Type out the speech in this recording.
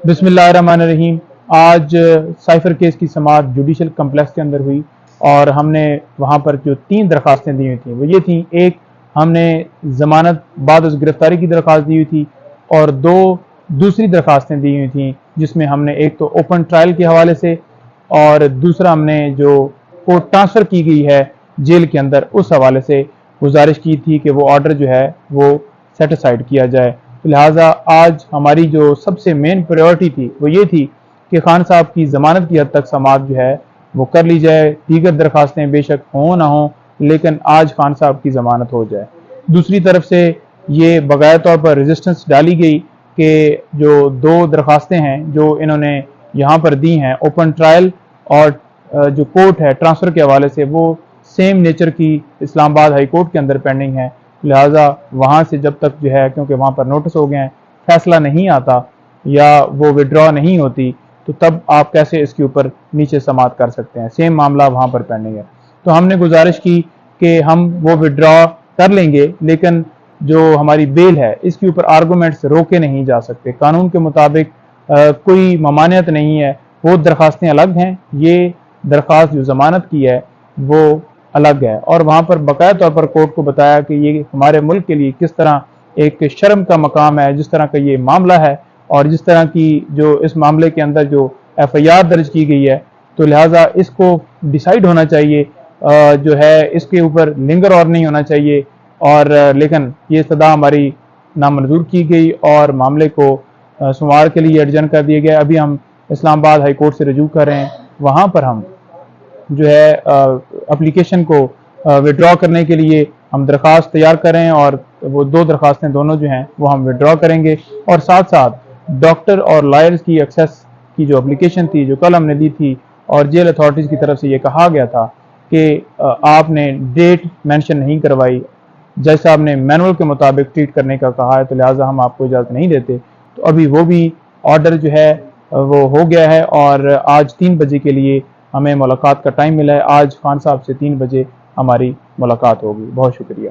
बिस्मिल्लाहिर्रहमानिर्रहीम। आज cipher case की समाअत जुडिशल कम्प्लेक्स के अंदर हुई और हमने वहाँ पर जो 3 दरख्वास्तें दी हुई थी वो ये थी, एक हमने ज़मानत बाद उस गिरफ्तारी की दरख्वास्त दी हुई थी और 2 दूसरी दरख्वास्तें दी हुई थी, जिसमें हमने एक तो ओपन ट्रायल के हवाले से और दूसरा हमने जो कोर्ट ट्रांसफ़र की गई है जेल के अंदर उस हवाले से गुजारिश की थी कि वो ऑर्डर जो है वो सेटिसाइड किया जाए। लिहाजा आज हमारी जो सबसे मेन प्रायोरिटी थी वो ये थी कि खान साहब की ज़मानत की हद तक समाअत जो है वो कर ली जाए। दीगर दरख्वास्तें बेशक हों ना हों, लेकिन आज खान साहब की ज़मानत हो जाए। दूसरी तरफ से ये बग़ैर तौर पर रेजिस्टेंस डाली गई कि जो 2 दरख्वास्तें हैं जो इन्होंने यहाँ पर दी हैं ओपन ट्रायल और जो कोर्ट है ट्रांसफ़र के हवाले से, वो सेम नेचर की इस्लामाबाद हाई कोर्ट के अंदर पेंडिंग है। लिहाजा वहाँ से जब तक जो है, क्योंकि वहाँ पर नोटिस हो गए हैं, फैसला नहीं आता या वो विड्रॉ नहीं होती, तो तब आप कैसे इसके ऊपर नीचे समाअत कर सकते हैं। सेम मामला वहाँ पर पेंडिंग है। तो हमने गुजारिश की कि हम वो विड्रॉ कर लेंगे, लेकिन जो हमारी बेल है इसके ऊपर आर्गूमेंट्स रोके नहीं जा सकते। कानून के मुताबिक कोई ममानियत नहीं है, वो दरख्वास्तें अलग हैं, ये दरख्वास्त जो ज़मानत की है वो अलग है। और वहाँ पर बाकायदा तौर पर कोर्ट को बताया कि ये हमारे मुल्क के लिए किस तरह एक शर्म का मकाम है, जिस तरह का ये मामला है और जिस तरह की जो इस मामले के अंदर जो FIR दर्ज की गई है, तो लिहाजा इसको डिसाइड होना चाहिए, जो है इसके ऊपर लिंगर और नहीं होना चाहिए। और लेकिन ये सदा हमारी नामंजूर की गई और मामले को सोमवार के लिए एडजर्न कर दिया गया। अभी हम इस्लामाबाद हाई कोर्ट से रजू कर रहे हैं, वहाँ पर हम जो है एप्लीकेशन को विड्रॉ करने के लिए हम दरख्वास्त तैयार कर रहे हैं और वो 2 दरख्वास्तें दोनों जो हैं वो हम विड्रॉ करेंगे। और साथ साथ डॉक्टर और लॉयर्स की एक्सेस की जो एप्लीकेशन थी जो कल हमने दी थी और जेल अथॉरिटीज़ की तरफ से ये कहा गया था कि आपने डेट मेंशन नहीं करवाई, जज साहब ने मैनुअल के मुताबिक ट्रीट करने का कहा है, तो लिहाजा हम आपको इजाज़त नहीं देते। तो अभी वो भी ऑर्डर जो है वो हो गया है और आज 3 बजे के लिए हमें मुलाकात का टाइम मिला है। आज खान साहब से 3 बजे हमारी मुलाकात होगी। बहुत शुक्रिया।